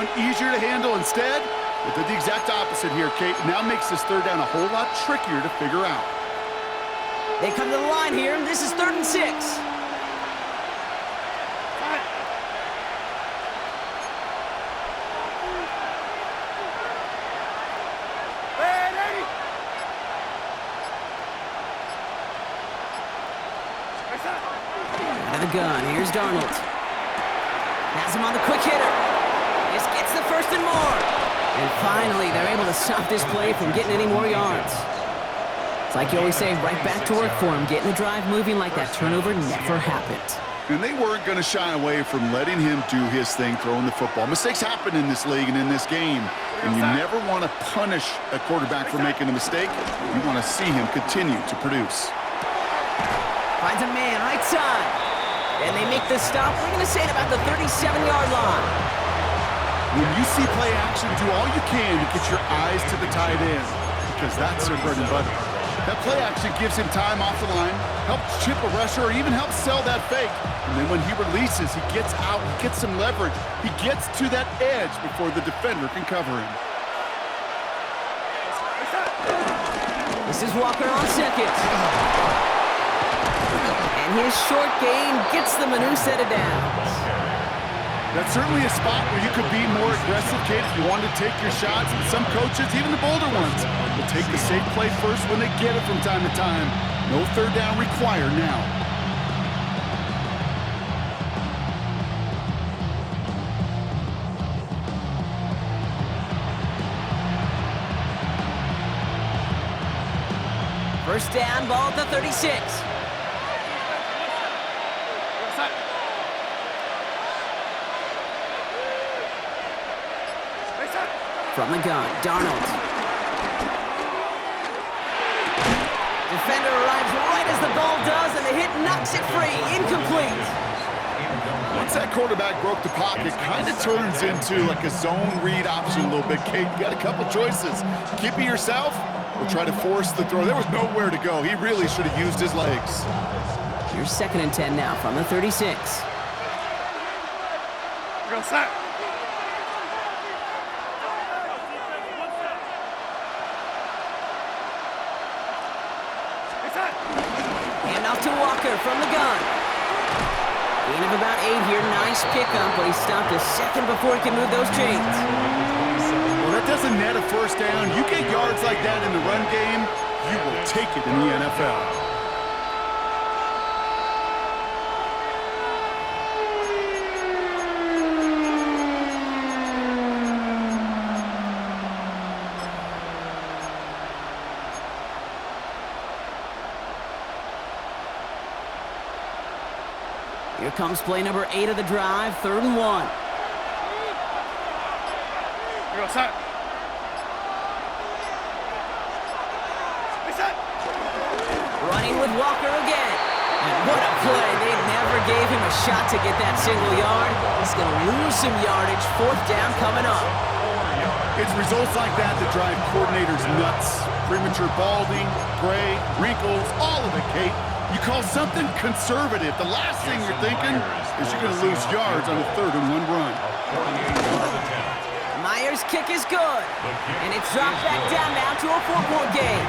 one easier to handle instead. They did the exact opposite here, Kate. Now makes this third down a whole lot trickier to figure out. They come to the line here, and this is 3rd and 6. Out of the gun, here's Darnold. Has him on the quick hitter. This gets the 1st and more. And finally, they're able to stop this play from getting any more yards. It's like you always say, right back to work for him, getting the drive moving like that turnover never happened. And they weren't going to shy away from letting him do his thing, throwing the football. Mistakes happen in this league and in this game, and you never want to punish a quarterback for making a mistake. You want to see him continue to produce. Finds a man, right side. And they make the stop, we're going to say, at about the 37-yard line. When you see play action, do all you can to get your eyes to the tight end, because that's their bread and butter. That play action gives him time off the line, helps chip a rusher, or even helps sell that fake. And then when he releases, he gets out, he gets some leverage. He gets to that edge before the defender can cover him. This is Walker on second. And his short gain gets them a new set of downs. That's certainly a spot where you could be more aggressive, Kate, if you wanted to take your shots. And some coaches, even the bolder ones, will take the safe play first when they get it from time to time. No third down required now. First down, ball at the 36. From the gun, Darnold. Defender arrives right as the ball does, and the hit knocks it free. Incomplete. Once that quarterback broke the pocket, kind of turns into like a zone read option a little bit, Kate. You got a couple choices. Keep it yourself or try to force the throw. There was nowhere to go. He really should have used his legs. Here's 2nd and 10 now from the 36. Go set. Handoff to Walker from the gun. Gain of about 8 here. Nice pickup, but he stopped a second before he can move those chains. Well, that doesn't net a first down. You get yards like that in the run game, you will take it in the NFL. Here comes play number 8 of the drive, 3rd and 1. Go set. Running with Walker again. And what a play. They never gave him a shot to get that single yard. He's going to lose some yardage. 4th down coming up. It's results like that that drive coordinators nuts. Premature balding, gray, wrinkles, all of it, Kate. You call something conservative. The last thing you're thinking is you're going to lose yards on a 3rd and 1 run. Myers' kick is good. And it's dropped back down now to a 4-point game.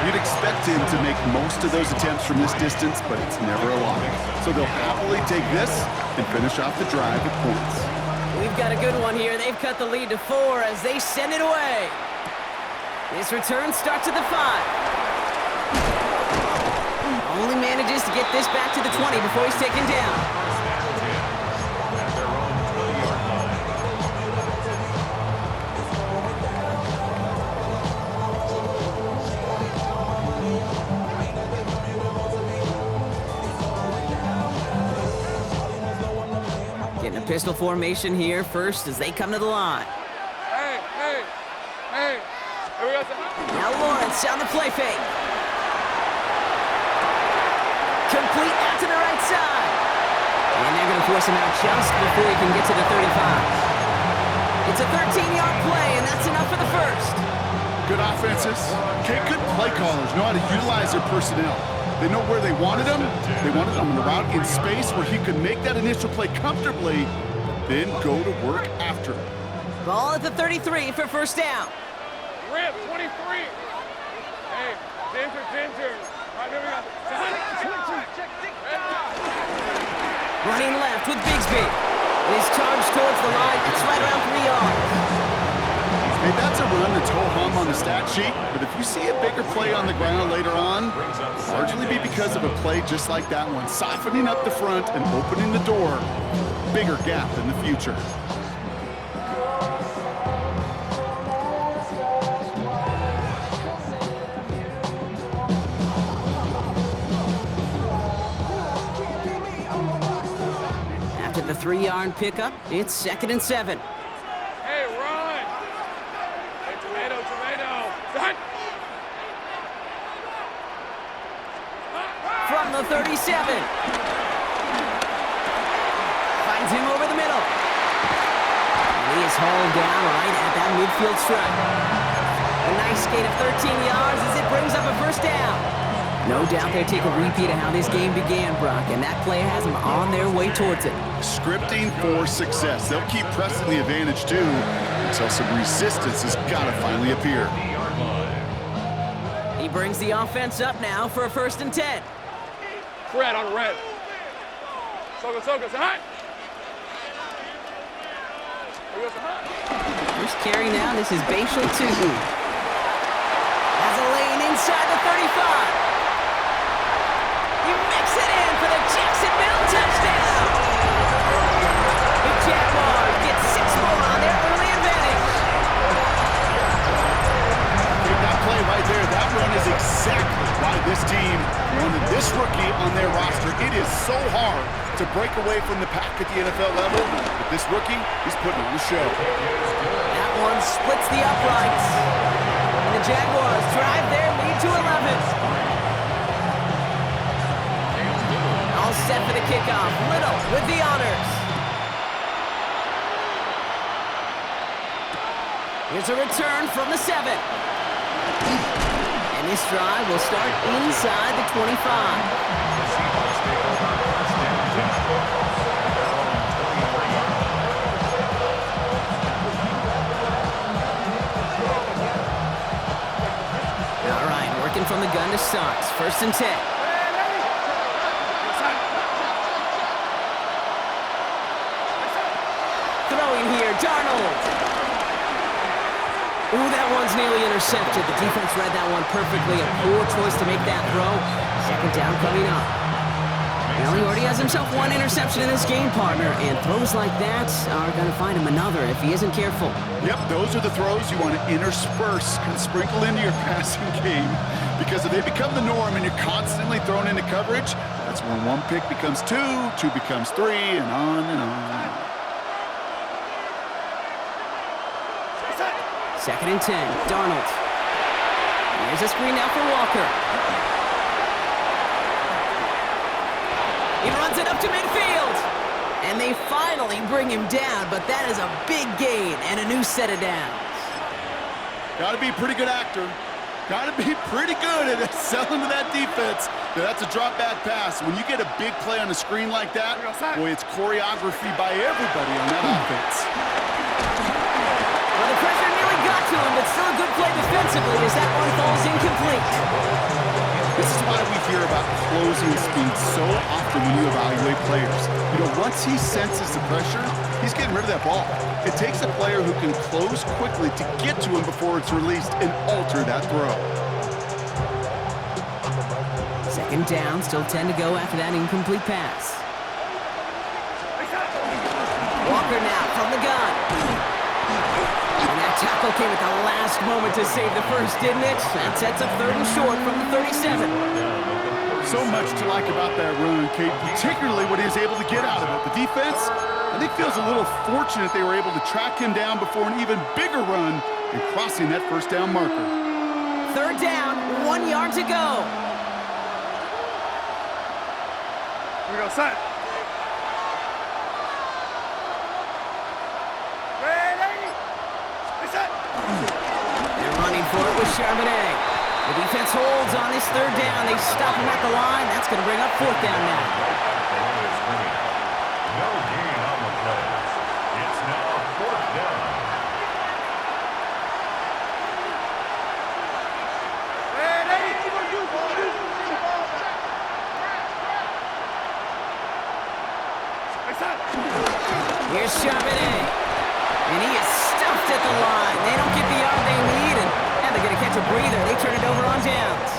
You'd expect him to make most of those attempts from this distance, but it's never a lot. So they'll happily take this and finish off the drive with points. We've got a good one here. They've cut the lead to 4 as they send it away. This return starts at the 5. Only manages to get this back to the 20 before he's taken down. Getting a pistol formation here first as they come to the line. Hey. Now Lawrence on the play fake. Complete out to the right side. And they're going to force him out just before he can get to the 35. It's a 13-yard play, and that's enough for the first. Good offenses. Okay, good play callers know how to utilize their personnel. They know where they wanted him. They wanted him in the route in space where he could make that initial play comfortably. then go to work after. Ball at the 33 for first down. Rip, 23. Hey, Ginger. All right, here we go. Running left with Bigsby. He's charged towards the line. It's right around 3 yards. Hey, that's a run that's ho-hum on the stat sheet, but if you see a bigger play on the ground later on, it'll largely be because of a play just like that one, softening up the front and opening the door. Bigger gap in the future. After the 3-yard pickup, it's 2nd and 7. Hey, run. Hey, tomato. Done. From the 37. Finds him over the middle. And he is hauled down right at that midfield stripe. A nice gain of 13 yards as it brings up a first down. No doubt they take a repeat of how this game began, Brock, and that play has them on their way towards it. Scripting for success. They'll keep pressing the advantage, too, until some resistance has got to finally appear. He brings the offense up now for a 1st and 10. Fred on red. Soga, hot. First carry now, this is Bashal 2. Has a lane inside the 35. He mix it in for the Jacksonville touchdown. The Jaguars get 6 more on their early advantage. That play right there, that run is exactly why this team wanted this rookie on their roster. It is so hard to break away from the pack at the NFL level, but this rookie is putting on a show. That one splits the uprights. And the Jaguars drive their lead to 11. All set for the kickoff. Little with the honors. Here's a return from the 7. And this drive will start inside the 25. All right, working from the gun to start. 1st and 10. Throwing here, Darnold. Ooh, that one's nearly intercepted. The defense read that one perfectly. A poor choice to make that throw. 2nd down coming up. Well, he already has himself 1 interception in this game, partner, and throws like that are going to find him another if he isn't careful. Yep, those are the throws you want to intersperse and sprinkle into your passing game, because if they become the norm and you're constantly thrown into coverage, that's when 1 pick becomes 2, 2 becomes 3, and on and on. 2nd and 10, Darnold. Here's a screen now for Walker. He runs it up to midfield. And they finally bring him down, but that is a big gain and a new set of downs. Got to be a pretty good actor. Got to be pretty good at selling to that defense. That's a drop back pass. When you get a big play on a screen like that, boy, it's choreography by everybody on that offense. Well, the pressure nearly got to him, but still a good play defensively as that one falls incomplete. This is why we hear about closing speed so often when you evaluate players. You know, once he senses the pressure, he's getting rid of that ball. It takes a player who can close quickly to get to him before it's released and alter that throw. 2nd down, still 10 to go after that incomplete pass. Walker now from the gun. And that tackle came at the last moment to save the first, didn't it? That sets up 3rd and short from the 37. So much to like about that run, Kate, particularly what he was able to get out of it. The defense, I think, feels a little fortunate they were able to track him down before an even bigger run and crossing that 1st down marker. 3rd down, 1 yard to go. Here we go, set. They're running for it with Charbonnet. The defense holds on this 3rd down. They stop him at the line. That's going to bring up 4th down now. on downs.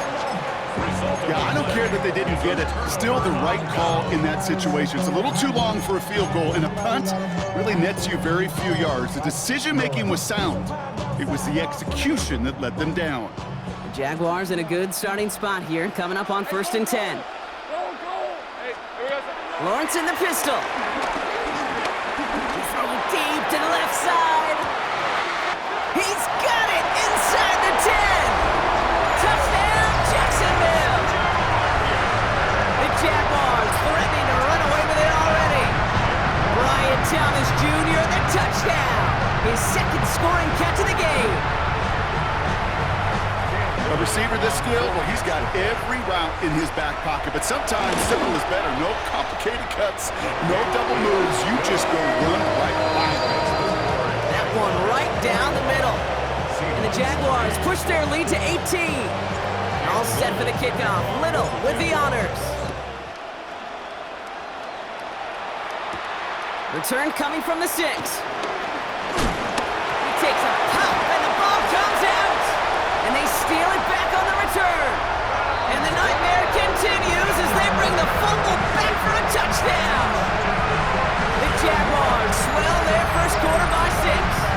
Yeah, I don't care that they didn't get it. Still the right call in that situation. It's a little too long for a field goal, and a punt really nets you very few yards. The decision-making was sound. It was the execution that let them down. The Jaguars in a good starting spot here, coming up on 1st and 10. Go, go. Hey, here we go. Lawrence in the pistol. He's throwing deep to the left side. He's got it inside the 10. Touchdown, Jacksonville. The Jaguars threatening to run away with it already. Brian Thomas Jr., the touchdown. His second scoring catch of the game. A receiver this skilled, well, he's got every route in his back pocket, but sometimes simple is better. No complicated cuts, no double moves. You just go run right by it. That one right down the middle. And the Jaguars push their lead to 18. All set for the kickoff. Little with the honors. Return coming from the 6. He takes a pop and the ball comes out. And they steal it back on the return. And the nightmare continues as they bring the fumble back for a touchdown. The Jaguars swell their first quarter by 6.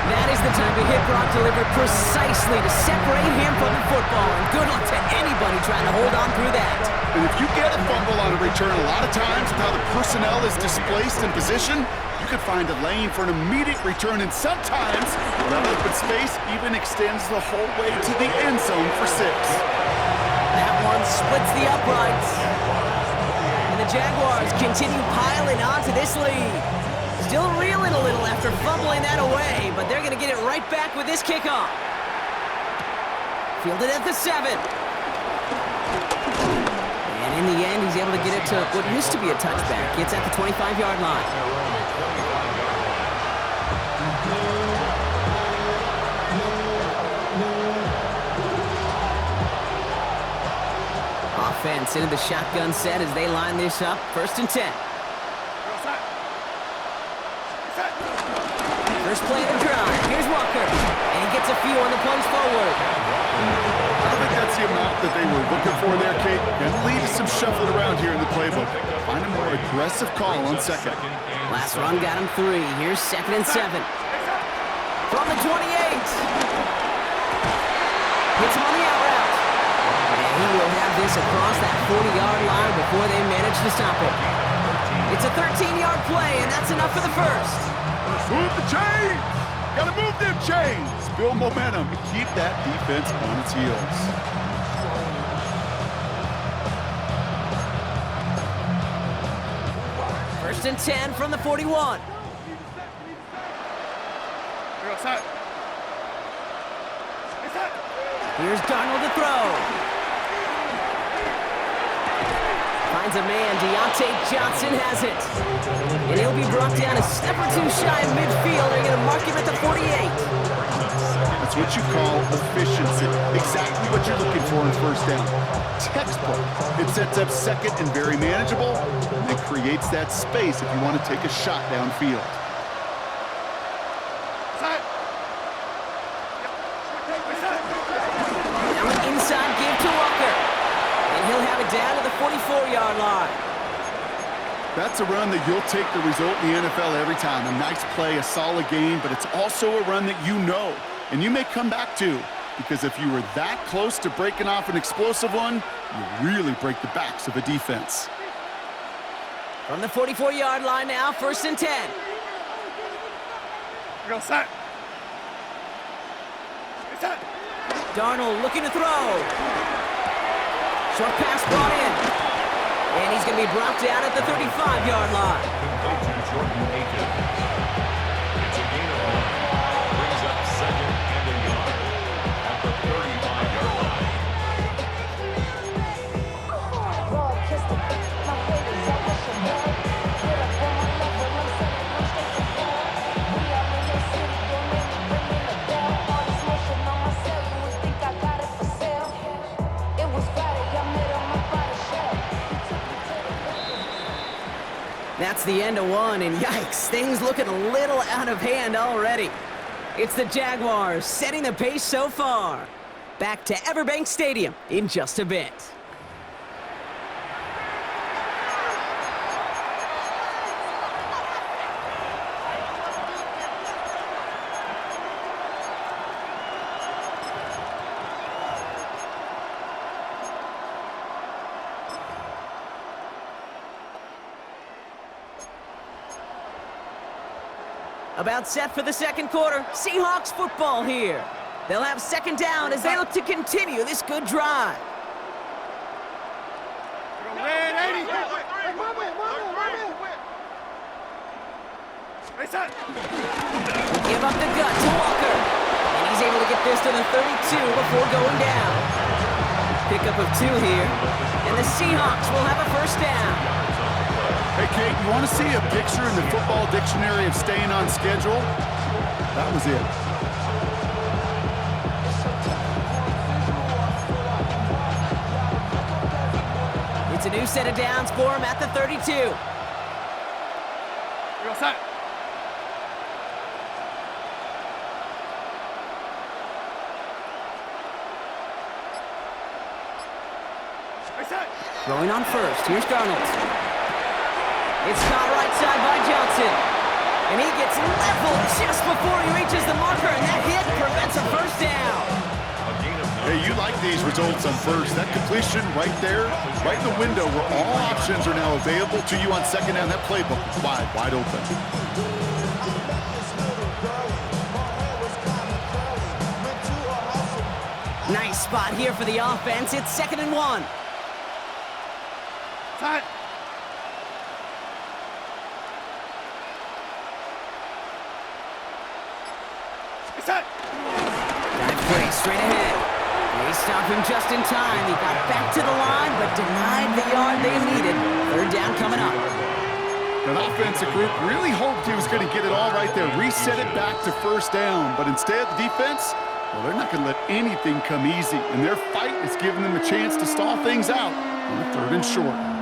That is the time to hit Brock delivered precisely to separate him from the football. And good luck to anybody trying to hold on through that. And if you get a fumble on a return, a lot of times with how the personnel is displaced in position, you could find a lane for an immediate return, and sometimes that open space even extends the whole way to the end zone for 6. That one splits the uprights. And the Jaguars continue piling onto this lead. Still reeling a little after fumbling that away, but they're going to get it right back with this kickoff. Fielded at the 7. And in the end, he's able to get it to what used to be a touchback. It's at the 25-yard line. Offense into the shotgun set as they line this up. 1st and 10. First play of the drive. Here's Walker. And he gets a few on the plunge forward. I think that's the amount that they were looking for there, Kate. And lead to some shuffling around here in the playbook. Find a more aggressive call on 2nd. Last run got him 3. Here's 2nd and 7. From the 28. Hits him on the out route. And he will have this across that 40-yard line before they manage to stop it. It's a 13-yard play, and that's enough for the first. Move the chains! Gotta move them chains! Build momentum and keep that defense on its heels. First and 10 from the 41. Here's Darnold to throw. Finds a man. Deontay Johnson has it. And he'll be brought down a step or 2 shy of midfield. They're going to mark him at the 48. That's what you call efficiency. Exactly what you're looking for in 1st down. Textbook. It sets up 2nd and very manageable, and it creates that space if you want to take a shot downfield. Now an inside give to Walker. And he'll have it down to the 44-yard line. That's a run that you'll take the result in the NFL every time. A nice play, a solid game, but it's also a run that you know, and you may come back to, because if you were that close to breaking off an explosive one, you really break the backs of a defense. From the 44-yard line now, 1st and 10. Go set. Darnold looking to throw. Short pass brought in. And he's going to be brought down at the 35-yard line. It's a gain of 1. Brings up 2nd and a yard at the 35-yard line. That's the end of one, and yikes, things looking a little out of hand already. It's the Jaguars setting the pace so far. Back to Everbank Stadium in just a bit. About set for the second quarter. Seahawks football here. They'll have second down as they look to continue this good drive. Man, 80. Give up the gut to Walker. And he's able to get this to the 32 before going down. Pickup of 2 here. And the Seahawks will have a first down. Hey, Kate, you want to see a picture in the football dictionary of staying on schedule? That was it. It's a new set of downs for him at the 32. You're all set. Throwing on first. Here's Darnold. It's caught right side by Johnson. And he gets leveled just before he reaches the marker, and that hit prevents a first down. Hey, you like these results on first. That completion right there, right in the window where all options are now available to you on second down. That playbook is wide open. Nice spot here for the offense. It's 2nd and 1. Time. Dive play straight ahead. They stop him just in time. He got back to the line, but denied the yard they needed. Third down coming up. That offensive group really hoped he was going to get it all right there, reset it back to first down. But instead, the defense, well, they're not going to let anything come easy. And their fight is giving them a chance to stall things out on the 3rd and short.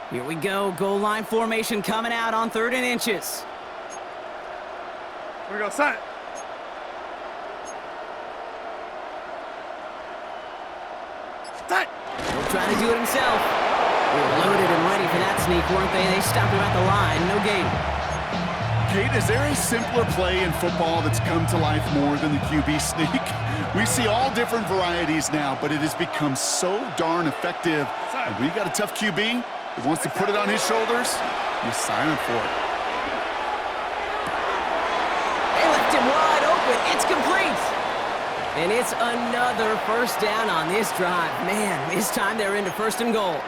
Here we go. Goal line formation coming out on 3rd and inches. Here we go, set. Set. He'll try to do it himself. They were loaded and ready for that sneak, weren't they? They stopped him at the line. No gain. Kate, is there a simpler play in football that's come to life more than the QB sneak? We see all different varieties now, but it has become so darn effective. And when you got a tough QB who wants to put it on his shoulders, you sign up for it. They left him wide open. It's complete. And it's another first down on this drive. Man, this time they're into 1st and goal.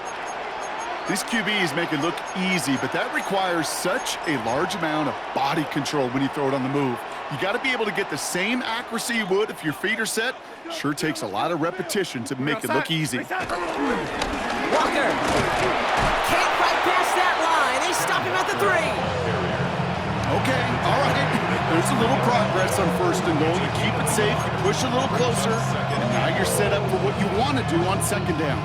These QBs make it look easy, but that requires such a large amount of body control when you throw it on the move. You got to be able to get the same accuracy you would if your feet are set. Sure takes a lot of repetition to make it look easy. Walker can't quite pass that line. They stop him at the 3. Okay, all right. There's a little progress on 1st and goal. You keep it safe, you push a little closer, and now you're set up for what you want to do on 2nd down.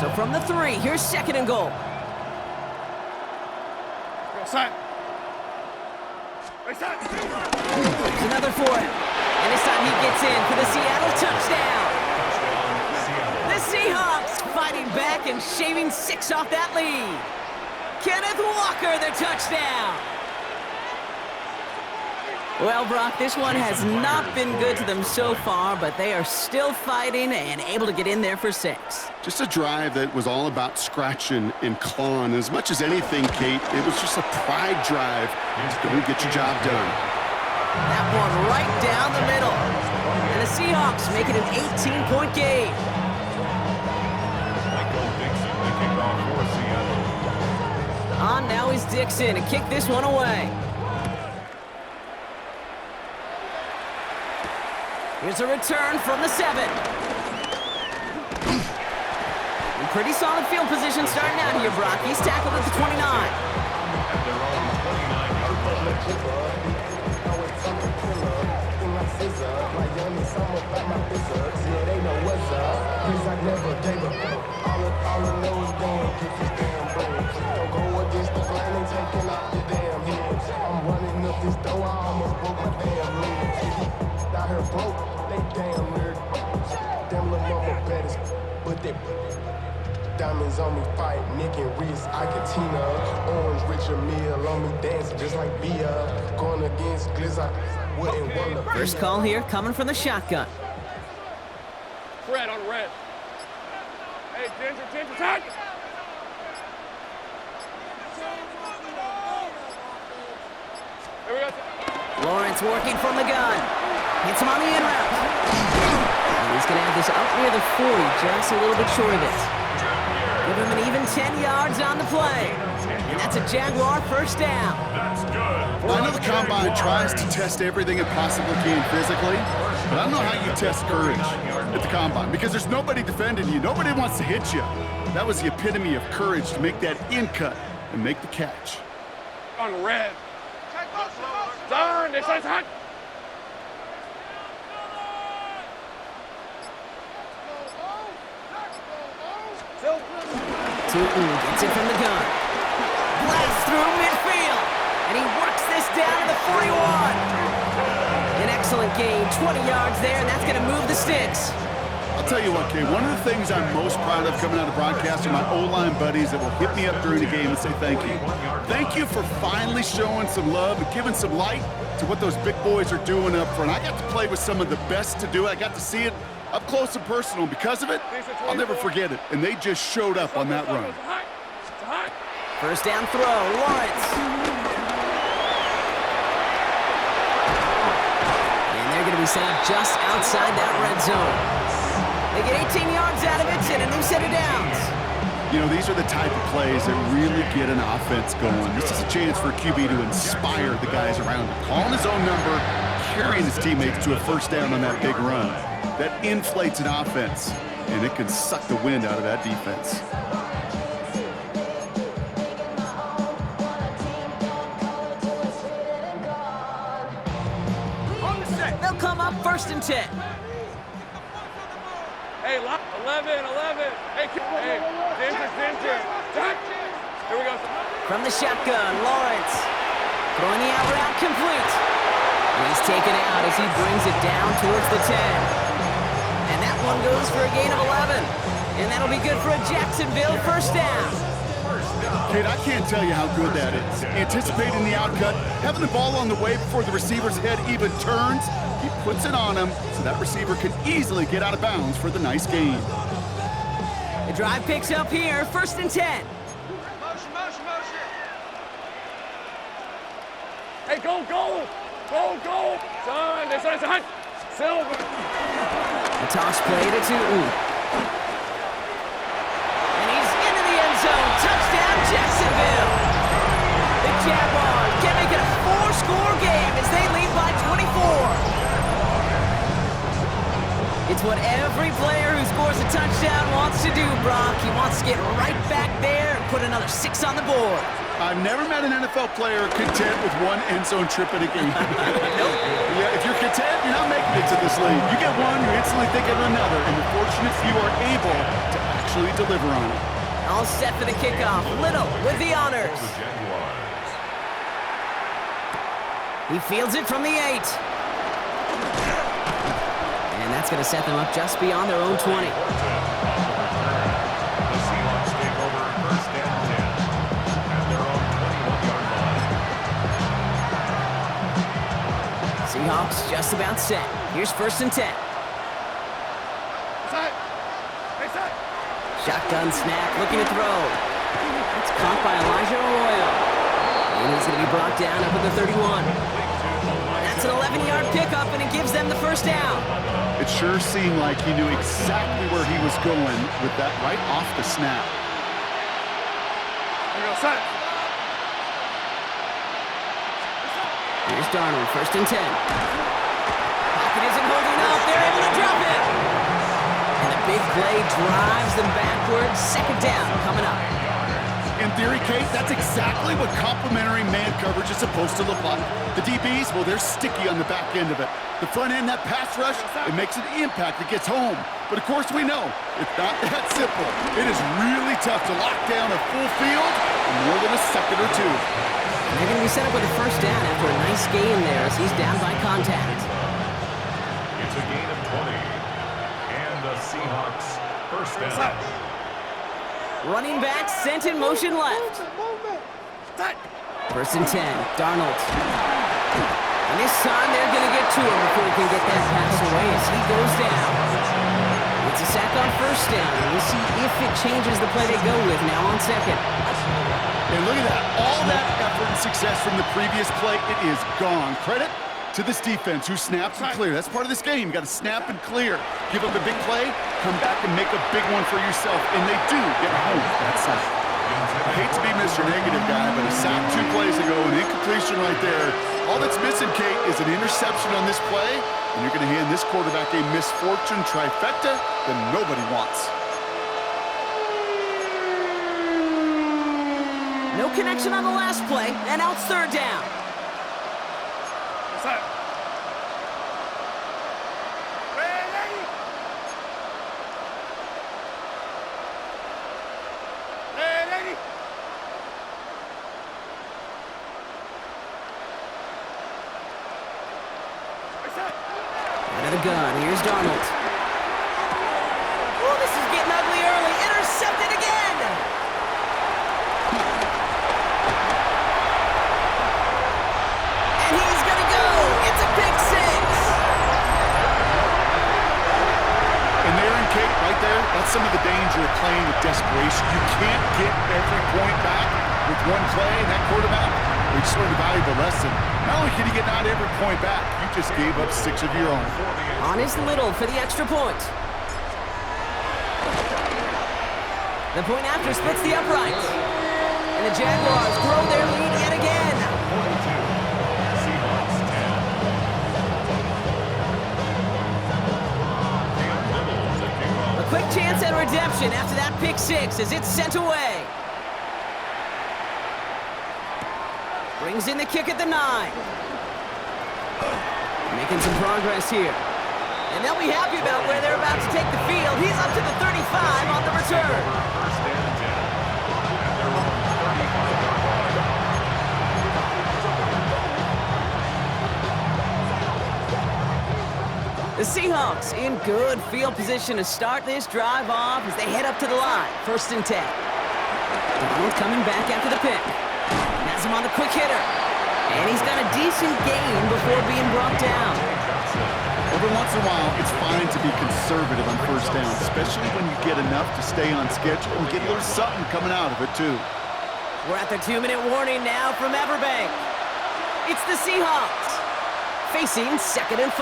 So from the 3, here's 2nd and goal. Go, set. Set. There's another for him. And this time he gets in for the Seattle touchdown. The Seahawks fighting back and shaving 6 off that lead. Kenneth Walker, the touchdown. Well, Brock, this one has not been good to them so far, but they are still fighting and able to get in there for 6. Just a drive that was all about scratching and clawing. As much as anything, Kate, it was just a pride drive to go and get your job done. That one right down the middle. And the Seahawks make it an 18-point game. On now is Dixon to kick this one away. Here's a return from the 7. In pretty solid field position starting out here, Brock. He's tackled at the 29. Cause I never gave up. All I know is going get this damn bread. Don't go against the grain and taking out the damn heads. I'm running up this door, I almost broke my damn legs. Out here broke, they damn weird. Damn little mama better, but they diamonds on me fight, Nick and Reese, Argentina. Orange Richard Mill on me dancing just like Bia. Going against Glizz, I wouldn't want to. First call here coming from the shotgun. Fred on red. Hey, Ginger, touch! Here we go. Lawrence working from the gun. Hits him on the in route. And he's going to have this up near the 40, just a little bit short of it. Give him an even 10 yards on the play. And that's a Jaguar first down. That's good. I know the Combine tries to test everything it possibly can physically, but I don't know how you test courage at the Combine because there's nobody defending you. Nobody wants to hit you. That was the epitome of courage to make that in cut and make the catch. On red. Done. They say hot. Tootin gets it from the gun. Blasts through midfield. And he works this down to the 41. An excellent gain, 20 yards there, and that's going to move the sticks. I'll tell you what, Kay, one of the things I'm most proud of coming out of broadcast are my O-line buddies that will hit me up during the game and say thank you. Thank you for finally showing some love and giving some light to what those big boys are doing up front. I got to play with some of the best to do it. I got to see it up close and personal. Because of it, I'll never forget it. And they just showed up on that run. First down throw, Lawrence. And they're going to be set up just outside that red zone. They get 18 yards out of it and a new set of downs. You know, these are the type of plays that really get an offense going. This is a chance for a QB to inspire the guys around him. Calling his own number, carrying his teammates to a first down on that big run. That inflates an offense, and it can suck the wind out of that defense. They'll come up first and 10. Hey, 11. Hey, Ginger. Touch. Here we go. From the shotgun, Lawrence. Throwing the out route complete. And he's taken out as he brings it down towards the 10. And that one goes for a gain of 11. And that'll be good for a Jacksonville first down. Kate, I can't tell you how good that is. Anticipating the outcut, having the ball on the way before the receiver's head even turns, he puts it on him so that receiver can easily get out of bounds for the nice gain. The drive picks up here, first and 10. Motion. Hey, go. Son, they say hot. Silver. A toss play to Tootin. And he's into the end zone. Touchdown, Jacksonville. The Jaguars can make it a 4-score game as they lead by 24. It's what every player who scores a touchdown wants to do, Brock. He wants to get right back there and put another 6 on the board. I've never met an NFL player content with one end zone trip in a game. Nope. Yeah, if you're content, you're not making it to this league. You get one, you instantly think of another, and the fortunate few are able to actually deliver on it. All set for the kickoff. Little with the honors. He fields it from the 8. And that's going to set them up just beyond their own 20. The Seahawks take over first and 10 at their own 21-yard line. Seahawks just about set. Here's first and 10. Shotgun snap, looking to throw. It's caught by Elijah Arroyo. And he's going to be brought down up at the 31. That's an 11-yard pickup, and it gives them the first down. It sure seemed like he knew exactly where he was going with that right off the snap. Here we go, son. Here's Darnold, first and 10. Pocket isn't holding up. They're able to drop it. And the big play drives them backwards. Second down coming up. In theory, Kate, that's exactly what complementary man coverage is supposed to look like. The DBs, well, they're sticky on the back end of it. The front end, that pass rush, it makes an impact. It gets home. But of course we know it's not that simple. It is really tough to lock down a full field in more than a second or two. They're going to be set up with a first down after a nice gain there as he's down by contact. It's a gain of 20. And the Seahawks first down. Running back sent in motion left. First and 10, Darnold. And this time they're going to get to him before he can get that pass away as he goes down. It's a sack on first down, and we'll see if it changes the play they go with now on second. And look at that. All that effort and success from the previous play, it is gone. Credit to this defense who snaps and clear. That's part of this game. You got to snap and clear. Give up a big play, come back and make a big one for yourself. And they do get home that sack. I hate to be Mr. Negative guy, but a sack 2 plays ago, an incompletion right there. All that's missing, Kate, is an interception on this play, and you're going to hand this quarterback a misfortune trifecta that nobody wants. No connection on the last play, and now it's third down. Out of the gun, here's Darnold. Oh, this is getting ugly early. Intercepted again. And he's going to go. It's a pick six. And there in Kate, right there, that's some of the danger of playing with desperation. You can't get every point back with one play, and that quarterback, we just learned a valuable lesson. Not only can you get not every point back, you just gave up 6 of your own. On his Little for the extra point. The point after splits the upright. And the Jaguars grow their lead yet again. 42. Seahawks 10. A quick chance at redemption after that pick six as it's sent away. Brings in the kick at the 9. Making some progress here. And they'll be happy about where they're about to take the field. He's up to the 35 on the return. First and 10. And they're on the 35-yard line. The Seahawks in good field position to start this drive off as they head up to the line. First and 10. Donald coming back after the pick. Has him on the quick hitter. And he's got a decent gain before being brought down. Every once in a while, it's fine to be conservative on first down, especially when you get enough to stay on schedule and get a little something coming out of it, too. We're at the 2-minute warning now from Everbank. It's the Seahawks facing 2nd and 5.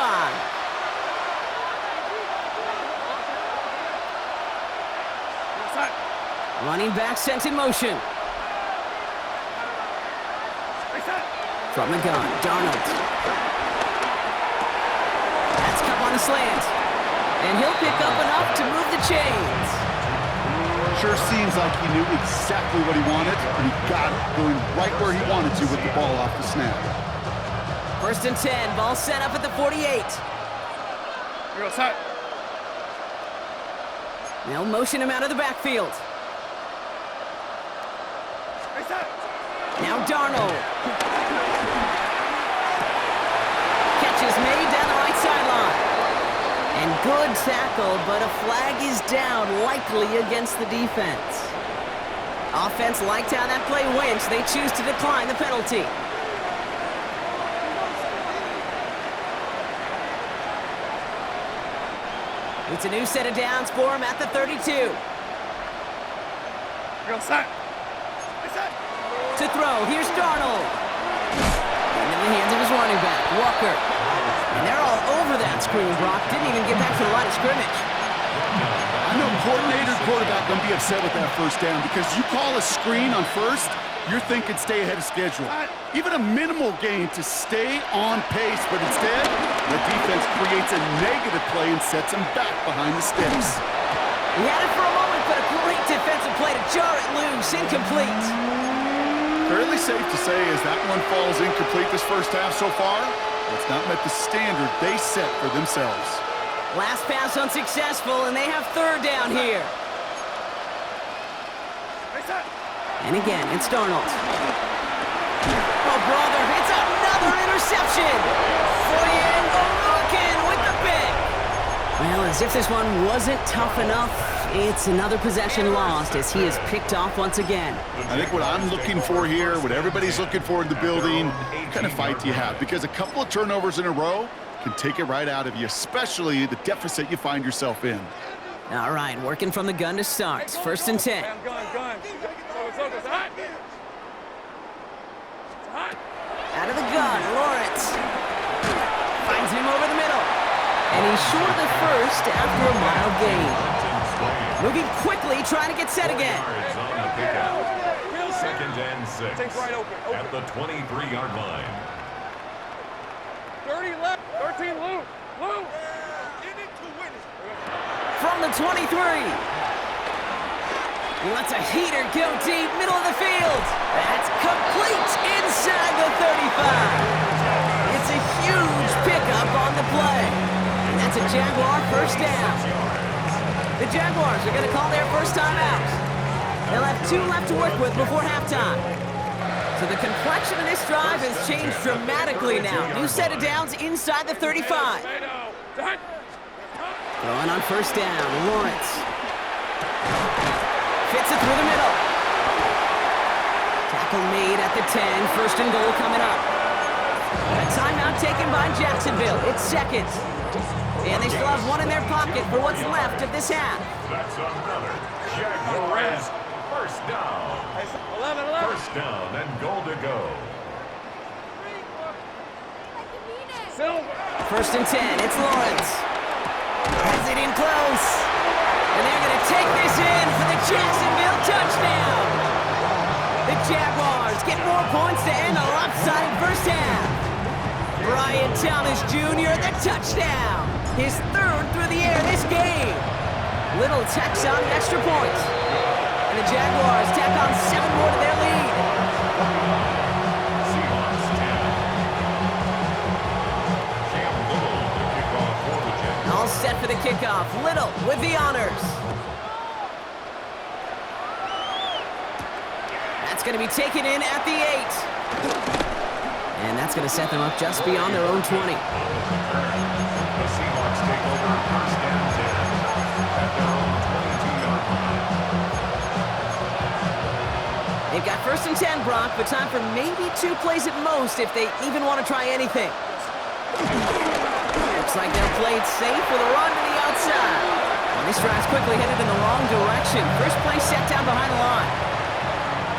Running back sent in motion. From the gun, Darnold. That's Cup on a slant. And he'll pick up enough to move the chains. Sure seems like he knew exactly what he wanted, and he got it, going right where he wanted to with the ball off the snap. First and 10, ball set up at the 48. They'll motion him out of the backfield. Now Darnold. Catch is made down the right sideline. And good tackle, but a flag is down, likely against the defense. Offense liked how that play went. They choose to decline the penalty. It's a new set of downs for him at the 32. To throw, here's Darnold. And in the hands of his running back, Walker. And they're all over that screen, Brock. Didn't even get back to the line of scrimmage. I know coordinator and quarterback don't be upset with that first down because you call a screen on first, you're thinking stay ahead of schedule. Even a minimal gain to stay on pace, but instead, the defense creates a negative play and sets him back behind the sticks. He had it for a moment, but a great defensive play to jar it loose, incomplete. Fairly safe to say as that one falls incomplete this first half so far, it's not met the standard they set for themselves. Last pass unsuccessful, and they have third down here. And again, it's Darnold. Oh, brother, it's another interception. Looking with the pick. Well, as if this one wasn't tough enough, it's another possession lost as he is picked off once again. I think what I'm looking for here, what everybody's looking for in the building, what kind of fight do you have? Because a couple of turnovers in a row can take it right out of you, especially the deficit you find yourself in. All right, working from the gun to start. First and 10. Gun. It's hot. It's hot. Out of the gun, Lawrence. Finds him over the middle. And he's short of the first after a mile gain. Moving quickly, trying to get set again. Yards on the pickup. Second and 6. Take right open. At the 23-yard line. 30 left. 13 Lou. From the 23. He lets a heater go deep, middle of the field. That's complete inside the 35. It's a huge pickup on the play. And that's a Jaguar first down. The Jaguars are going to call their first time out. They'll have 2 left to work with before halftime. So the complexion of this drive has changed dramatically now. New set of downs inside the 35. Throwing on first down, Lawrence. Fits it through the middle. Tackle made at the 10. First and goal coming up. A timeout taken by Jacksonville. It's seconds. And they still have one in their pocket for what's left of this half. That's another Jaguars first down. 11. First down and goal to go. First and 10. It's Lawrence. Has it in close. And they're going to take this in for the Jacksonville touchdown. The Jaguars get more points to end a lopsided first half. Brian Thomas Jr., the touchdown. His third through the air this game. Little tacks on extra points. And the Jaguars tack on 7 more to their lead. Seahawks 10. Cam Little, the kickoff for the Jaguars. All set for the kickoff. Little with the honors. That's going to be taken in at the 8. And that's going to set them up just beyond their own 20. The Seahawks take over first and 10 at their own 22-yard line. They've got first and 10, Brock, but time for maybe 2 plays at most if they even want to try anything. Looks like they'll play it safe with a run to the outside. Well, this drive's quickly headed in the wrong direction. First play set down behind the line.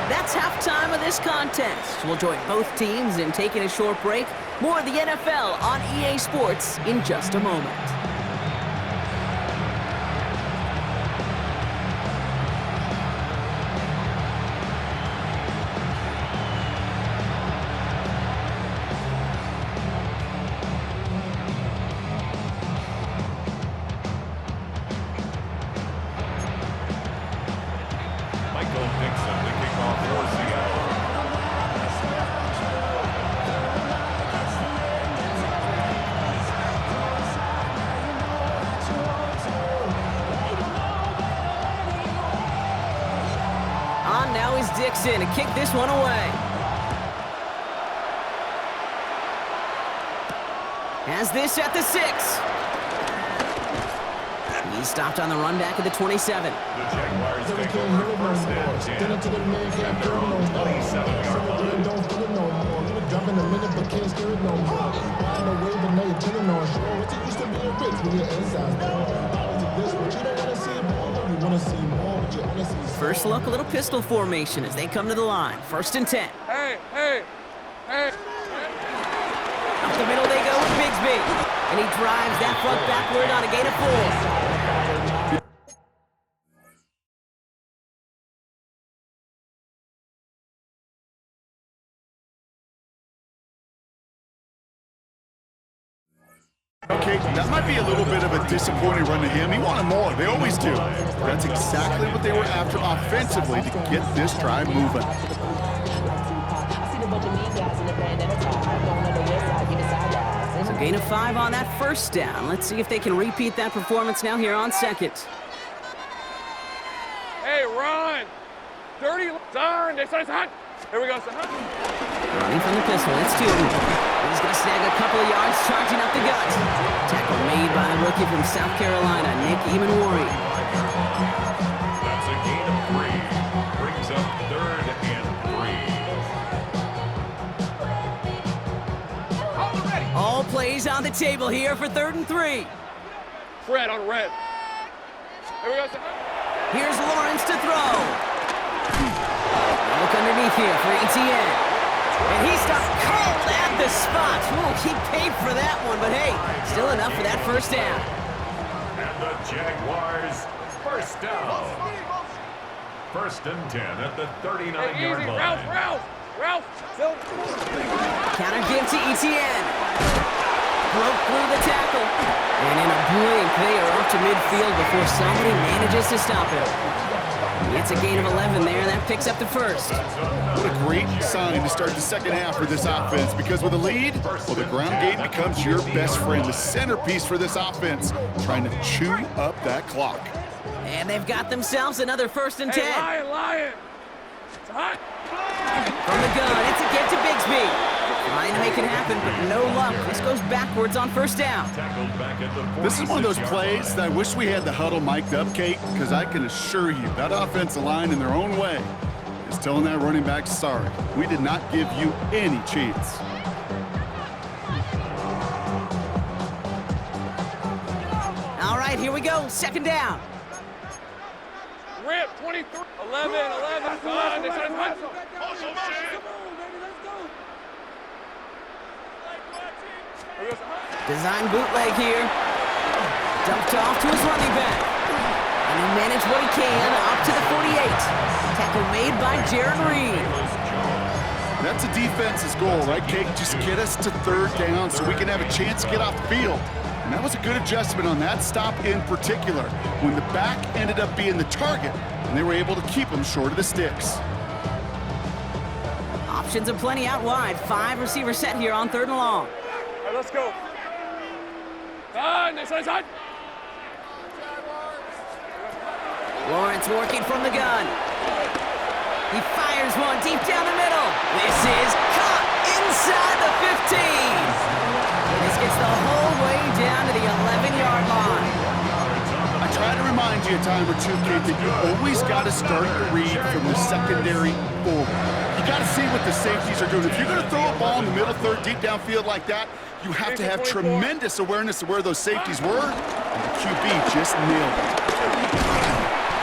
That's halftime of this contest. We'll join both teams in taking a short break. More of the NFL on EA Sports in just a moment. Michael Dixon, the kickoff for Seattle. On now is Dixon to kick this one away. Has this at the 6. He's stopped on the run back at the 27. The Jaguars take over first and 10 at their own 27-yard line. First look, a little pistol formation as they come to the line. First and 10. Hey. Up the middle they go with Bigsby. And he drives that front backward on a gain of 4. Okay, that might be a little bit of a disappointing run to him. He wanted more. They always do. That's exactly what they were after offensively to get this drive moving. So Gain of 5 on that first down. Let's see if they can repeat that performance now here on second. Hey, run! Dirty turn. They said it's hot. Here we go, son. Running from the pistol, it's Tootin. He's going to snag a couple of yards, charging up the gut. Tackle made by the rookie from South Carolina, Nick Emanwari. That's a gain of 3. Brings up 3rd and 3. All plays on the table here for 3rd and 3. Fred on red. Here we go, son. Here's Lawrence to throw. Look underneath here for ETN. And he stopped cold at the spot. Ooh, he paid for that one, but hey, still enough for that first down. And the Jaguars first down. 1st and 10 at the 39-yard Hey, easy. line. Ralph. Still. Counter give to ETN. Broke through the tackle. And in a blink, they are up to midfield before somebody manages to stop him. It's a gain of 11 there, and that picks up the first. What a great sign to start the second half for this offense, because with a lead, well, the ground game becomes your best friend, the centerpiece for this offense, trying to chew up that clock. And they've got themselves another 1st and 10. Hey, Lion. It's hot. From the gun, it's a get to Bigsby. Trying to make it happen, but no luck. This goes backwards on first down. Tackled back at the This is one of those 46-yard plays that I wish we had the huddle mic'd up, Kate, because I can assure you that offensive line in their own way is telling that running back, sorry, we did not give you any chance. All right, here we go. 2nd down. Rip, 23. 11. Come they said it's hot. Design bootleg here. Dumped off to his running back. And he managed what he can up to the 48. Tackle made by Jaron Reed. That's a defense's goal, right, Kate? Just get us to 3rd down so we can have a chance to get off the field. And that was a good adjustment on that stop in particular, when the back ended up being the target, and they were able to keep him short of the sticks. Options aplenty out wide. 5 receiver set here on 3rd and long. All right, let's go. They said it's hot. Lawrence working from the gun. He fires one deep down the middle. This is caught inside the 15. And this gets the whole way down to the 11-yard line. I try to remind you a time or two, Kate, that you always got to start the read from the secondary forward. You got to see what the safeties are doing. If you're going to throw a ball in the middle third, deep downfield like that, you have to have tremendous awareness of where those safeties were, and the QB just nailed it.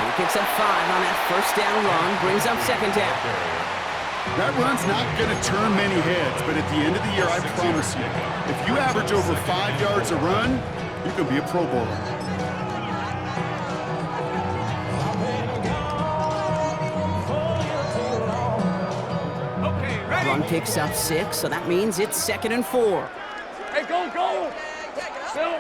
He picks up 5 on that first down run, brings up 2nd down. That run's not going to turn many heads, but at the end of the year, I promise you, if you average over 5 yards a run, you can be a Pro Bowler. Run picks up 6, so that means it's 2nd and 4. Hey, go. Still.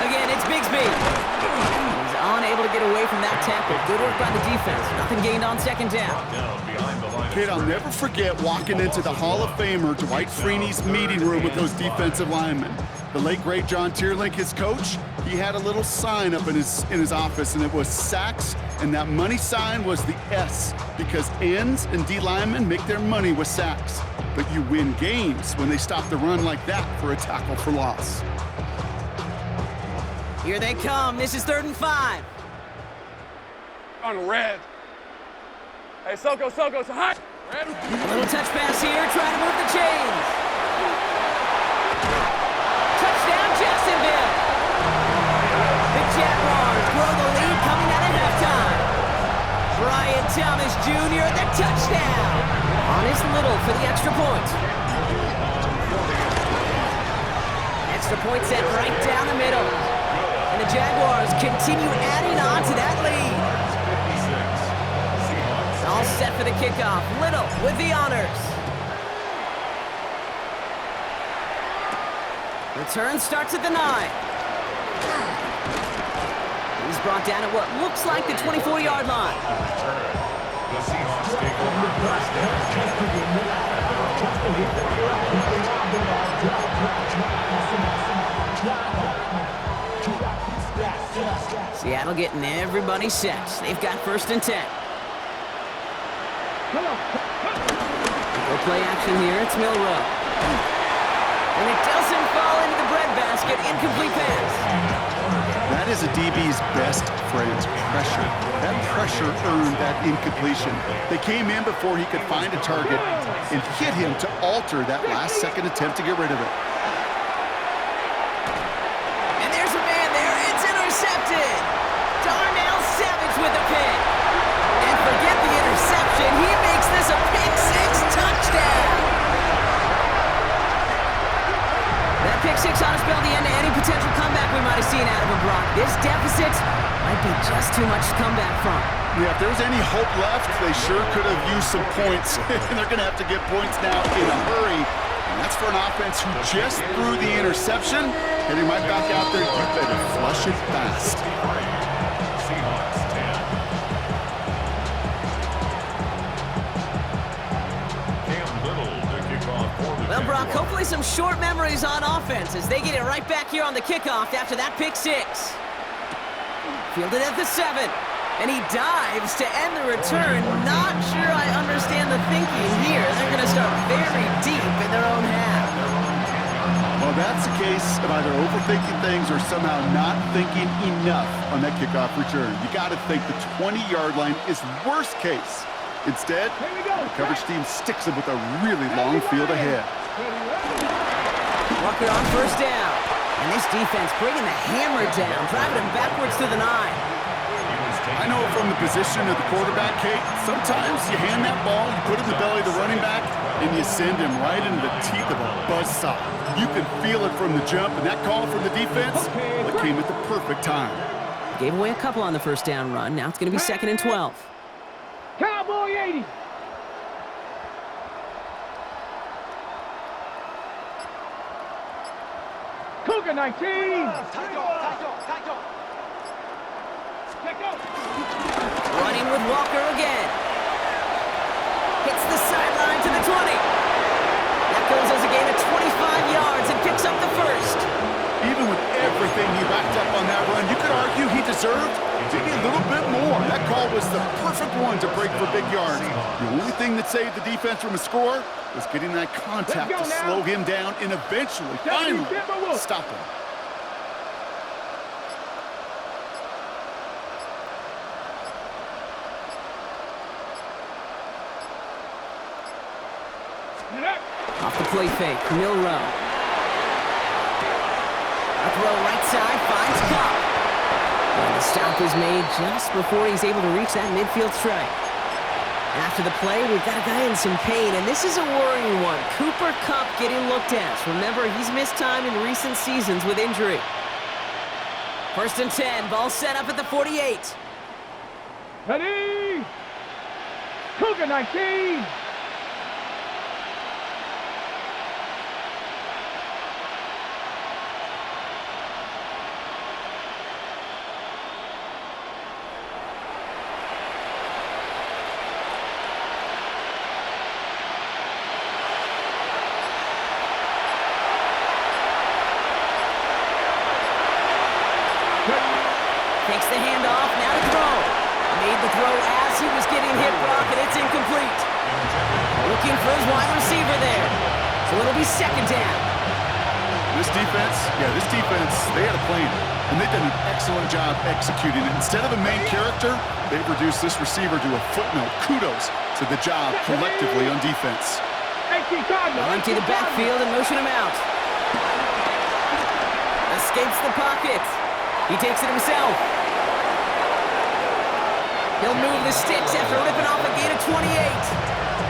Again, it's Bigsby. He's unable to get away from that tackle. Good work by the defense. Nothing gained on 2nd down. down behind the line. Kate, I'll never forget walking into the Hall of Famer Dwight Freeney's meeting room with those defensive linemen. The late, great John Tierlink, his coach, he had a little sign up in his office, and it was sacks, and that money sign was the S, because ends and D linemen make their money with sacks. But you win games when they stop the run like that for a tackle for loss. Here they come. This is 3rd and 5. On red. Hey, Soko, it's hot. Red. A little touch pass here, trying to move the chains. Touchdown, Jacksonville. The Jaguars grow the lead coming out of halftime. Brian Thomas Jr., the touchdown. On his little for the extra point. Extra point set right down the middle. And the Jaguars continue adding on to that lead. All set for the kickoff. Little with the honors. Return starts at the 9. He's brought down at what looks like the 24-yard line. The Seahawks take over first down. Seattle getting everybody set. They've got 1st and 10. Go play action here. It's Milrow. And it doesn't fall into the breadbasket. Incomplete pass. That is a DB's best friend, pressure. That pressure earned that incompletion. They came in before he could find a target and hit him to alter that last-second attempt to get rid of it. And there's a man there. It's intercepted. Darnell Savage with a pick. And forget the interception. He makes this a pick-6 touchdown. That pick-6 ought to spell the end to any potential comeback we might have seen out of him, Brock. This deficit might be just too much to come back from. Yeah, if there was any hope left, they sure could have used some points. And they're going to have to get points now in a hurry. And that's for an offense who just threw the interception. Heading right back out there, you better flush it fast. Seahawks 10. Cam Little to kick off for the Well, Brock, Jaguars. hopefully some short memories on offense as they get it right back here on the kickoff after that pick-6. Fielded at the 7. And he dives to end the return. Not sure I understand the thinking here. They're going to start very deep in their own half. Well, that's the case of either overthinking things or somehow not thinking enough on that kickoff return. You got to think the 20-yard line is worst case. Instead, the coverage team sticks him with a really long field ahead. Walker on 1st down. And this defense bringing the hammer down, driving him backwards to the 9. I know from the position of the quarterback, Kate, sometimes you hand that ball, you put it in the belly of the running back, and you send him right into the teeth of a buzzsaw. You can feel it from the jump, and that call from the defense, well, it came at the perfect time. Gave away a couple on the 1st down run. Now it's going to be 2nd and 12. Cowboy 80. Cougar 19. Running with Walker again. Hits the sideline to the 20. That goes as a gain of 25 yards and picks up the 1st. Even with everything he racked up on that run, you could argue he deserved maybe a little bit more. That call was the perfect one to break for big yards. The only thing that saved the defense from a score was getting that contact to slow him down and eventually, finally, stop him. Off the play fake, Milrow. A throw right side, finds Cup. And the stop is made just before he's able to reach that midfield strike. After the play, we've got a guy in some pain, and this is a worrying one. Cooper Kupp getting looked at. Remember, he's missed time in recent seasons with injury. 1st and 10, ball set up at the 48. Ready? Cougar 19. Takes the handoff, now to throw. Made the throw as he was getting hit, Brock, and it's incomplete. Looking for his wide receiver there. So it'll be 2nd down. This defense, they had a plan, and they've done an excellent job executing it. Instead of a main character, they've reduced this receiver to a footnote. Kudos to the job collectively on defense. They'll empty the backfield and motion him out. Escapes the pocket. He takes it himself. He'll move the sticks after ripping off a gain of 28.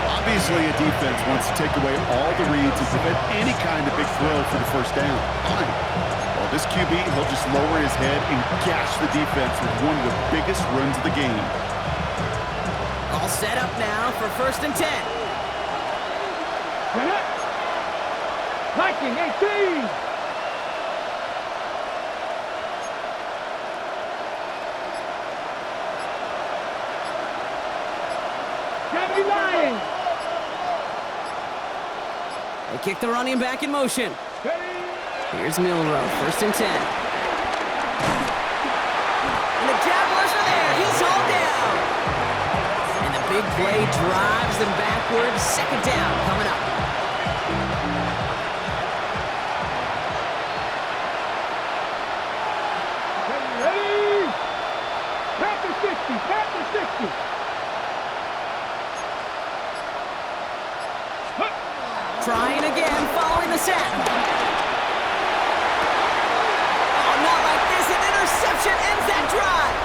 Obviously, a defense wants to take away all the reads and prevent any kind of big throw for the 1st down. Fine. Well, this QB, he'll just lower his head and gash the defense with one of the biggest runs of the game. All set up now for 1st and 10. 19-18. They kick the running back in motion. Ready? Here's Milrow, 1st and 10. And the Jaguars are there. He's all down. And the big play drives them backwards. 2nd down coming up. Ready? Back to 60. Back to 60. Trying again, following the sack. Oh, not like this. An interception ends that drive.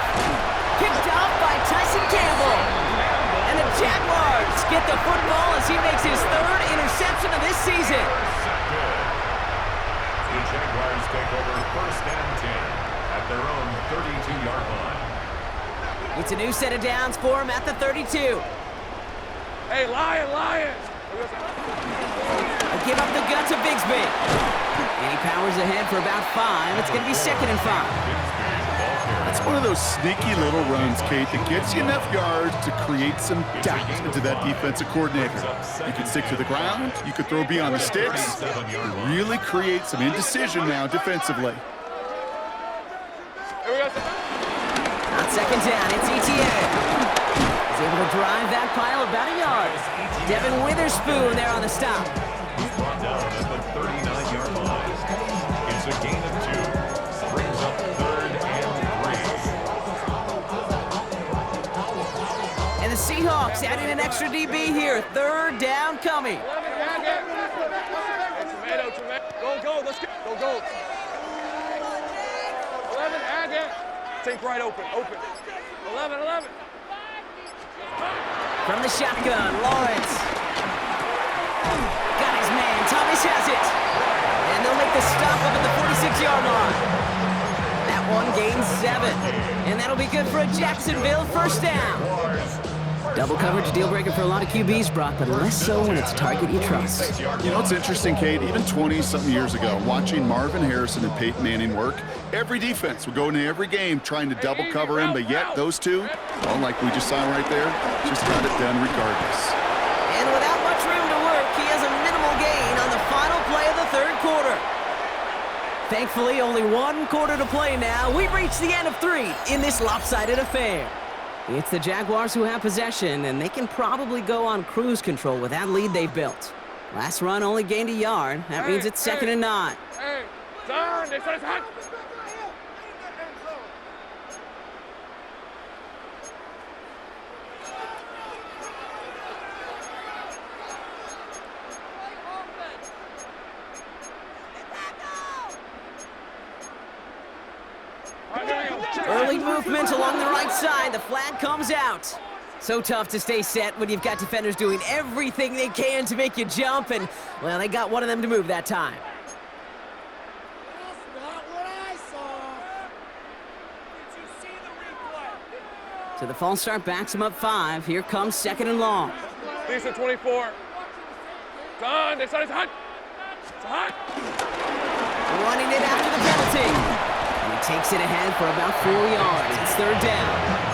Picked off by Tyson Campbell. And the Jaguars get the football as he makes his 3rd interception of this season. The Jaguars take over 1st and 10 at their own 32-yard line. It's a new set of downs for him at the 32. Hey, Lions. Give up the gut to Bigsby. And he powers ahead for about 5. It's going to be 2nd and 5. That's one of those sneaky little runs, Kate, that gets you enough yards to create some doubt into that defensive coordinator. You can stick to the ground, you can throw beyond the sticks, and really create some indecision now defensively. Here we go. On 2nd down, it's ETA. He's able to drive that pile about a yard. Devin Witherspoon there on the stop. He's brought down at the 39-yard line. It's a gain of 2. Brings up 3rd and 3. And the Seahawks adding an extra DB here. 3rd down coming. Go. Let's go. Go. 11, Agate. Take right open. 11. From the shotgun, Lawrence. Got his man. Thomas has it. And they'll make the stop up at the 46-yard line. That one gains 7. And that'll be good for a Jacksonville 1st down. Double coverage deal breaker for a lot of QBs, Brock, but less so when it's a target you trust. You know, it's interesting, Kate, even 20-something years ago, watching Marvin Harrison and Peyton Manning work, every defense would go into every game trying to double cover him, but yet those two, well, like we just saw right there, just got it done regardless. And without much room to work, he has a minimal gain on the final play of the 3rd quarter. Thankfully, only 1 quarter to play now. We've reached the end of 3 in this lopsided affair. It's the Jaguars who have possession, and they can probably go on cruise control with that lead they've built. Last run only gained a yard. That means it's 2nd and 9. Hey, son, they said it's hot. Early movement along the right side. The flag comes out. So tough to stay set when you've got defenders doing everything they can to make you jump, and, well, they got one of them to move that time. That's not what I saw. Did you see the replay? So the false start backs him up 5. Here comes 2nd and long. Decent 24. Son, they said it's hot. It's hot. Running it after the penalty. And he takes it ahead for about 4 yards. It's 3rd down.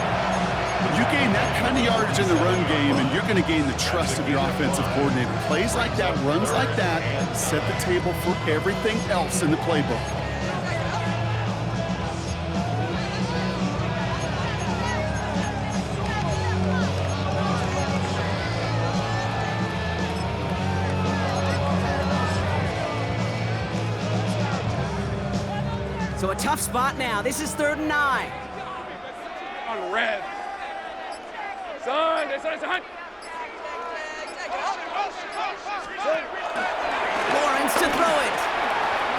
You gain that kind of yardage in the run game, and you're going to gain the trust of your offensive coordinator. Plays like that, runs like that, set the table for everything else in the playbook. So a tough spot now. This is 3rd and 9. On red. Son, they said it's hot. Lawrence to throw it.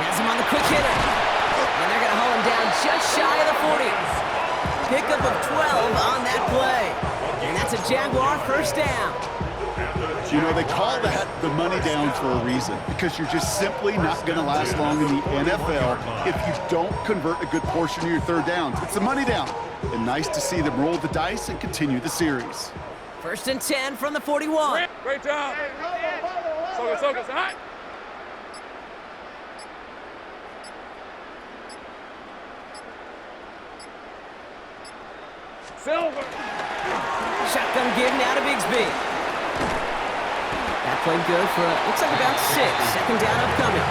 Has him on the quick hitter. And they're going to haul him down just shy of the 40. Pickup of 12 on that play. And that's a Jaguar 1st down. You know, they call that the money down for a reason, because you're just simply not going to last long in the NFL if you don't convert a good portion of your 3rd downs. It's the money down. And nice to see them roll the dice and continue the series. 1st and 10 from the 41. Great job. So good, hot. Silver. Shotgun give now to Bigsby. That played good for, looks like about 6. 2nd down upcoming.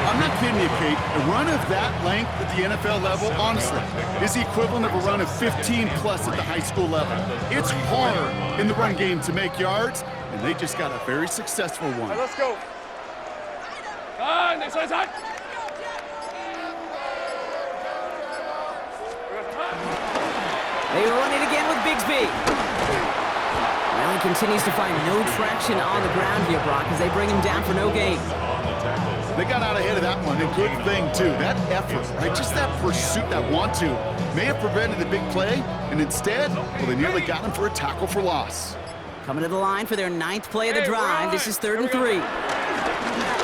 I'm not kidding you, Kate. A run of that length at the NFL level, honestly, is the equivalent of a run of 15-plus at the high school level. It's hard in the run game to make yards, and they just got a very successful one. All right, let's go. Next side, side. They run it again with Bigsby. Well, he continues to find no traction on the ground here, Brock, as they bring him down for no gain. They got out ahead of that one. A good thing, too. That effort, right? Just that pursuit, that want-to, may have prevented the big play, and instead, well, they nearly got him for a tackle for loss. Coming to the line for their 9th play of the drive. This is 3rd and 3.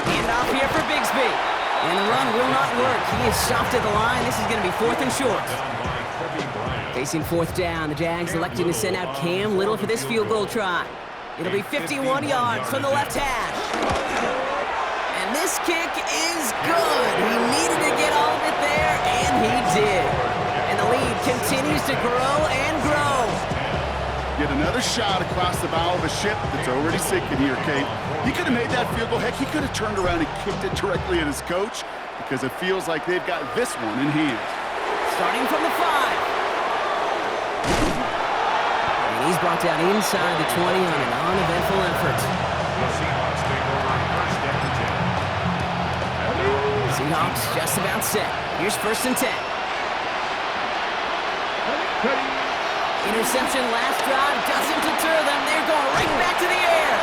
Handoff here for Bigsby. And the run will not work. He is stopped at the line. This is going to be 4th and short. Facing 4th down, the Jags electing to send out Cam Little for this field goal try. It'll be 51 yards from the left hash. And this kick is good. He needed to get all of it there, and he did. And the lead continues to grow and grow. Yet another shot across the bow of a ship that's already sinking here, Kate. He could have made that field goal. Heck, he could have turned around and kicked it directly at his coach because it feels like they've got this one in hand. Starting from the 5. And he's brought down inside the 20 on an uneventful effort. Seahawks just about set. Here's 1st and 10. Interception last drive doesn't deter them. They're going right back to the air.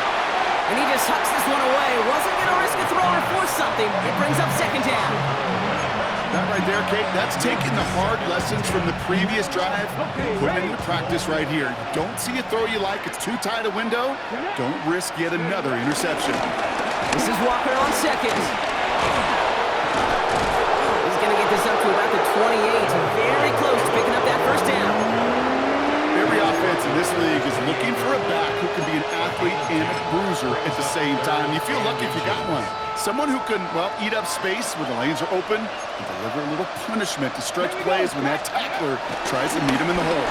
And he just hucks this one away. Wasn't going to risk a throw or force something. It brings up 2nd down. That right there, Kate, that's taking the hard lessons from the previous drive, put them into practice right here. Don't see a throw you like, it's too tight a window. Don't risk yet another interception. This is Walker on 2nd. He's going to get this up to about the 28. Very close to picking up that 1st down. Every offense in this league is looking for a back who can be an athlete and a bruiser at the same time. You feel lucky if you got one. Someone who can, well, eat up space when the lanes are open and deliver a little punishment to stretch plays when that tackler tries to meet him in the hole.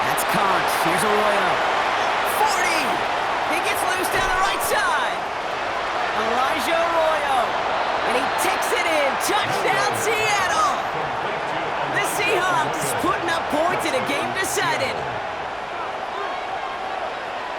That's caught. Here's Arroyo. 40! He gets loose down the right side. Elijah Arroyo. And he takes it in. Touchdown, Seattle! The Seahawks putting up points in a game decided.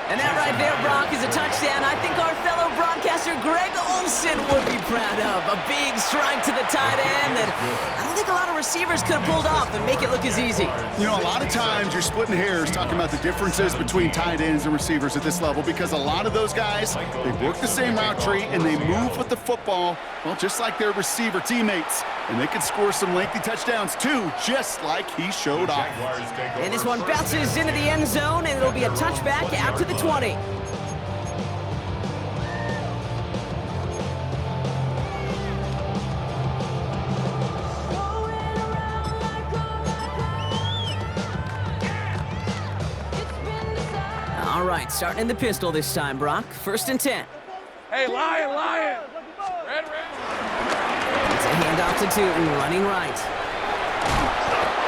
And that right there, Brock, is a touchdown I think our fellow broadcaster Greg Olsen would be proud of. A big strike to the tight end that I don't think a lot of receivers could have pulled off and make it look as easy. You know, a lot of times you're splitting hairs talking about the differences between tight ends and receivers at this level because a lot of those guys, they work the same route tree and they move with the football, well, just like their receiver teammates. And they can score some lengthy touchdowns too, just like he showed off. And this one bounces into the end zone, and it'll be a touchback out to the 20. All right, starting in the pistol this time, Brock. 1st and 10. Hey, Lion, Lion. Red. It's a handoff to Tootin, running right.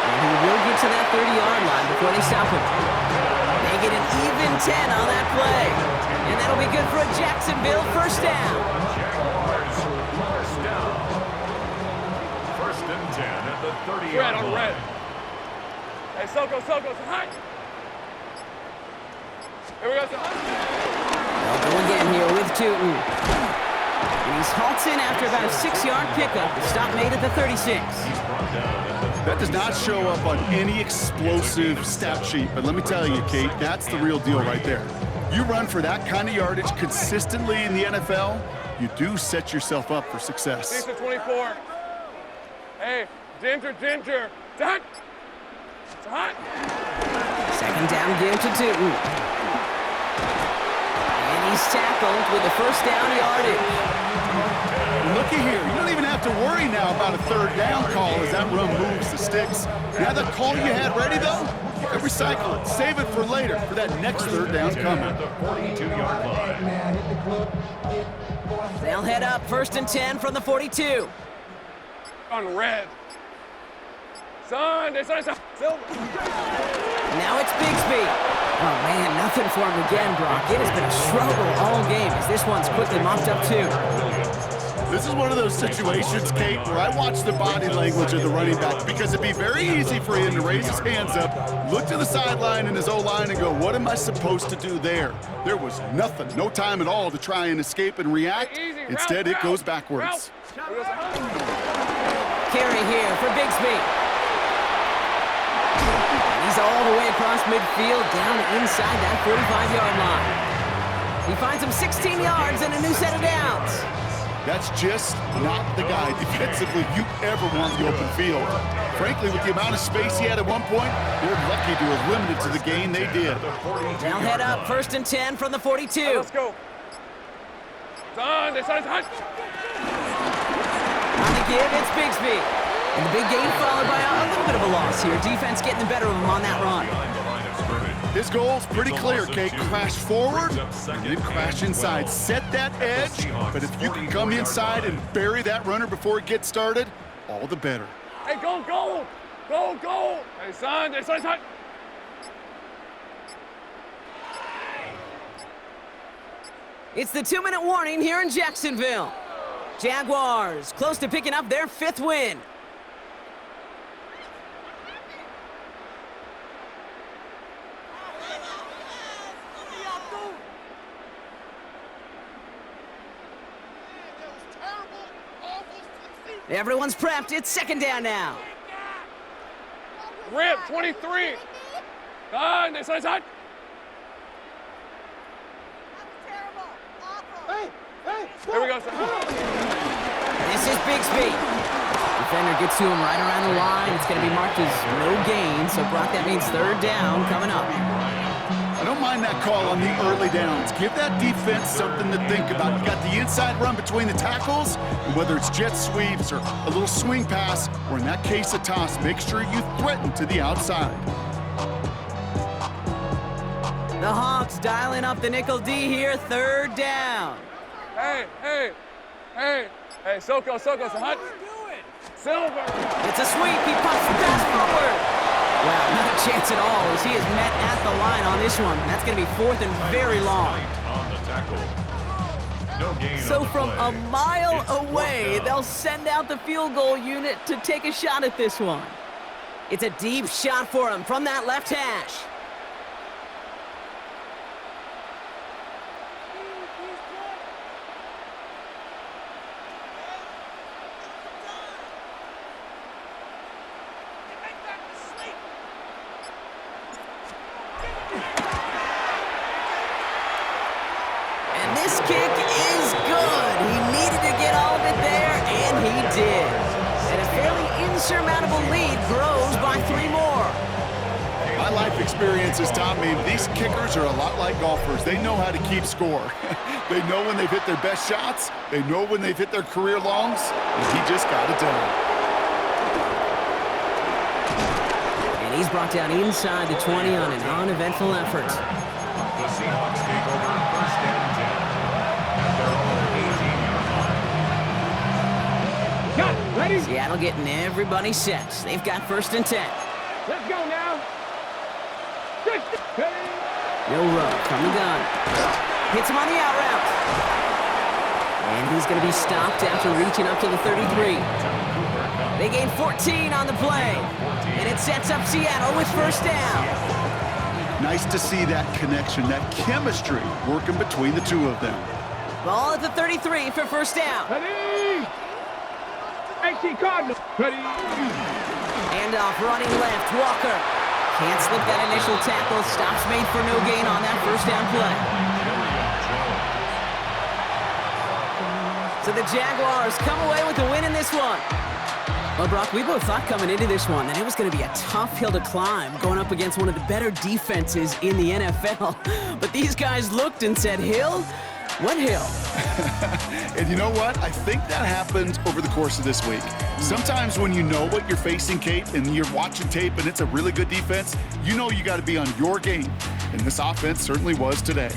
And he will get to that 30-yard line before they stop him. They get an even 10 on that play. And that'll be good for a Jacksonville 1st down. First and 10 at the 30-yard Red on line. red. Hey, Soko, hi. Here we go, They'll go again here with Tootin. And he's halted after about a 6-yard pickup. The stop made at the 36. That does not show up on any explosive stat sheet, but let me tell you, Kate, that's the real deal right there. You run for that kind of yardage consistently in the NFL, you do set yourself up for success. Decent 24. Hey, Ginger. Done. It's hot. 2nd down again to Tootin. And he's tackled with the 1st down yardage. Looky here, you don't even have to worry now about a 3rd down call as that run moves the sticks. Now the call you had ready though, you can recycle it, save it for later for that next 3rd down coming. They'll head up 1st and 10 from the 42. On red. son. Now it's Bigsby. Oh, man, nothing for him again, Brock. It has been a struggle all game as this one's quickly mopped up, too. This is one of those situations, Kate, where I watch the body language of the running back because it'd be very easy for him to raise his hands up, look to the sideline in his O-line and go, what am I supposed to do there? There was nothing, no time at all to try and escape and react. Instead, it goes backwards. Carry here for Bigsby. And he's all the way across midfield, down inside that 45-yard line. He finds him 16 yards and a new set of downs. That's just not the guy defensively you ever want in the open field. Frankly, with the amount of space he had at one point, they're lucky to have limited to the gain they did. Now head up, 1st and 10 from the 42. Let's go. Son. On the give, it's Bigsby. And the big gain followed by a little bit of a loss here. Defense getting the better of him on that run. His goal's pretty clear, Kate. Crash forward and then crash inside. Set that edge, but if you can come inside and bury that runner before it gets started, all the better. Hey, go, go! Go, go! Hey, son. It's the 2-minute warning here in Jacksonville. Jaguars close to picking up their 5th win. Everyone's prepped. It's 2nd down now. Rip, 23. Son. Here we go, son. This is Bigsby. Defender gets to him right around the line. It's going to be marked as no gain. So, Brock, that means 3rd down coming up. I don't mind that call on the early downs. Give that defense something to think about. You got the inside run between the tackles, and whether it's jet sweeps or a little swing pass, or in that case a toss, make sure you threaten to the outside. The Hawks dialing up the nickel D here, 3rd down. Hey, Soko, son. Silver. It's a sweep. He pops the pass forward. Well, not a chance at all as he is met at the line on this one. That's going to be 4th and very long. So from a mile away, they'll send out the field goal unit to take a shot at this one. It's a deep shot for him from that left hash. This kick is good. He needed to get all of it there, and he did. And a fairly insurmountable lead grows by 3 more. My life experience has taught me these kickers are a lot like golfers. They know how to keep score. They know when they've hit their best shots. They know when they've hit their career longs, and he just got it done. And he's brought down inside the 20 on an uneventful effort. The Seahawks take over 1st and 10 at their own 18-yard line. Ready? Seattle getting everybody set. They've got 1st and 10. Let's go now. No run from the gun. Hits him on the out route. And he's going to be stopped after reaching up to the 33. They gain 14 on the play. And it sets up Seattle with 1st down. Nice to see that connection, that chemistry working between the two of them. Ball at the 33 for 1st down. Ready? 18 Cardinals. Ready? Handoff running left, Walker. Can't slip that initial tackle. Stops made for no gain on that 1st down play. So the Jaguars come away with the win in this one. Well, Brock, we both thought coming into this one that it was going to be a tough hill to climb going up against one of the better defenses in the NFL. But these guys looked and said, Hill? What hill? And you know what? I think that happened over the course of this week. Sometimes when you know what you're facing, Kate, and you're watching tape and it's a really good defense, you know you got to be on your game. And this offense certainly was today.